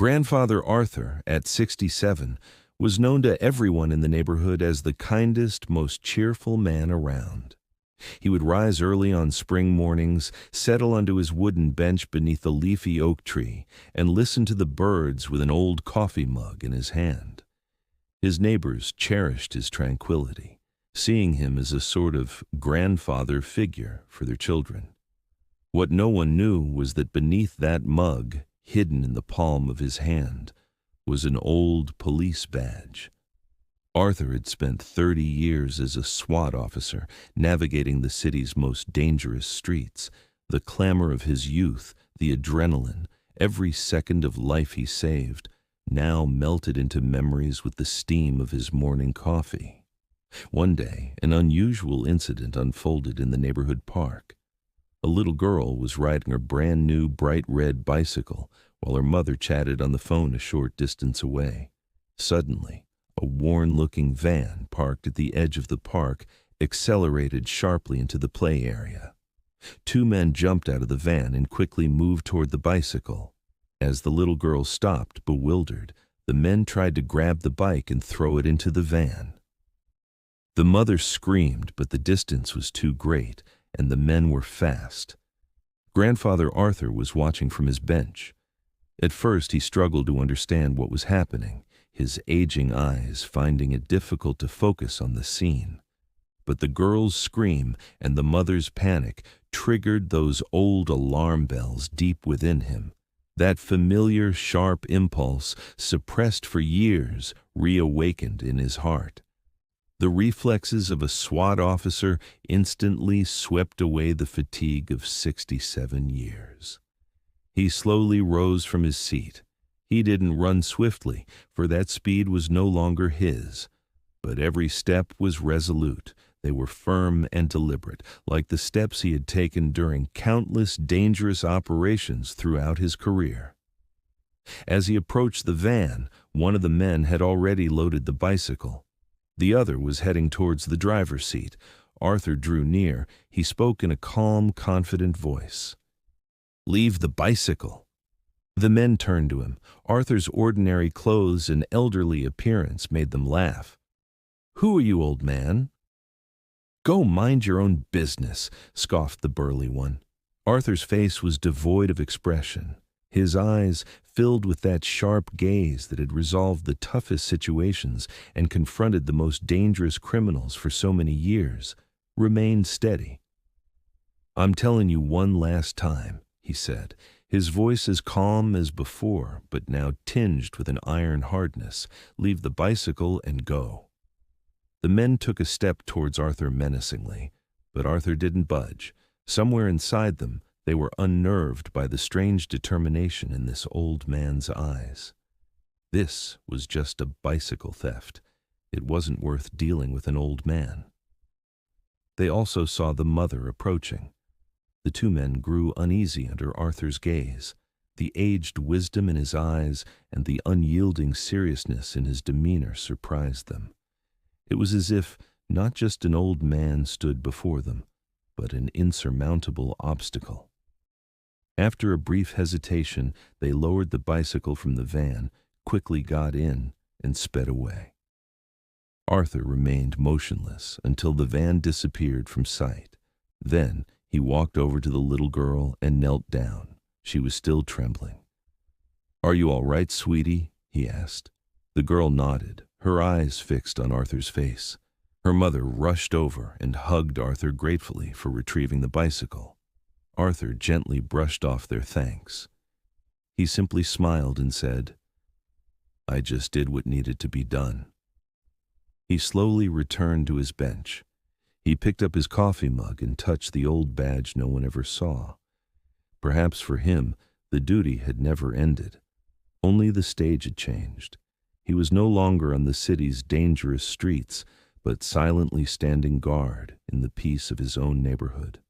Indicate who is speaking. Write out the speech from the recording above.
Speaker 1: Grandfather Arthur, at 67, was known to everyone in the neighborhood as the kindest, most cheerful man around. He would rise early on spring mornings, settle onto his wooden bench beneath a leafy oak tree, and listen to the birds with an old coffee mug in his hand. His neighbors cherished his tranquility, seeing him as a sort of grandfather figure for their children. What no one knew was that beneath that mug, hidden in the palm of his hand, was an old police badge. Arthur had spent 30 years as a SWAT officer, navigating the city's most dangerous streets. The clamor of his youth, the adrenaline, every second of life he saved, now melted into memories with the steam of his morning coffee. One day, an unusual incident unfolded in the neighborhood park. A little girl was riding her brand-new bright red bicycle while her mother chatted on the phone a short distance away. Suddenly, a worn-looking van parked at the edge of the park accelerated sharply into the play area. Two men jumped out of the van and quickly moved toward the bicycle. As the little girl stopped, bewildered, the men tried to grab the bike and throw it into the van. The mother screamed, but the distance was too great, and the men were fast. Grandfather Arthur was watching from his bench. At first, he struggled to understand what was happening, his aging eyes finding it difficult to focus on the scene. But the girl's scream and the mother's panic triggered those old alarm bells deep within him. That familiar, sharp impulse, suppressed for years, reawakened in his heart. The reflexes of a SWAT officer instantly swept away the fatigue of 67 years. He slowly rose from his seat. He didn't run swiftly, for that speed was no longer his. But every step was resolute. They were firm and deliberate, like the steps he had taken during countless dangerous operations throughout his career. As he approached the van, one of the men had already loaded the bicycle. The other was heading towards the driver's seat. Arthur drew near. He spoke in a calm, confident voice. "Leave the bicycle." The men turned to him. Arthur's ordinary clothes and elderly appearance made them laugh. "Who are you, old man?" "Go mind your own business," scoffed the burly one. Arthur's face was devoid of expression. His eyes, filled with that sharp gaze that had resolved the toughest situations and confronted the most dangerous criminals for so many years, remained steady. "I'm telling you one last time," he said, his voice as calm as before, but now tinged with an iron hardness. "Leave the bicycle and go." The men took a step towards Arthur menacingly, but Arthur didn't budge. Somewhere inside them, they were unnerved by the strange determination in this old man's eyes. This was just a bicycle theft. It wasn't worth dealing with an old man. They also saw the mother approaching. The two men grew uneasy under Arthur's gaze. The aged wisdom in his eyes and the unyielding seriousness in his demeanor surprised them. It was as if not just an old man stood before them, but an insurmountable obstacle. After a brief hesitation, they lowered the bicycle from the van, quickly got in, and sped away. Arthur remained motionless until the van disappeared from sight. Then he walked over to the little girl and knelt down. She was still trembling. "Are you all right, sweetie?" he asked. The girl nodded, her eyes fixed on Arthur's face. Her mother rushed over and hugged Arthur gratefully for retrieving the bicycle. Arthur gently brushed off their thanks. He simply smiled and said, "I just did what needed to be done." He slowly returned to his bench. He picked up his coffee mug and touched the old badge no one ever saw. Perhaps for him, the duty had never ended. Only the stage had changed. He was no longer on the city's dangerous streets, but silently standing guard in the peace of his own neighborhood.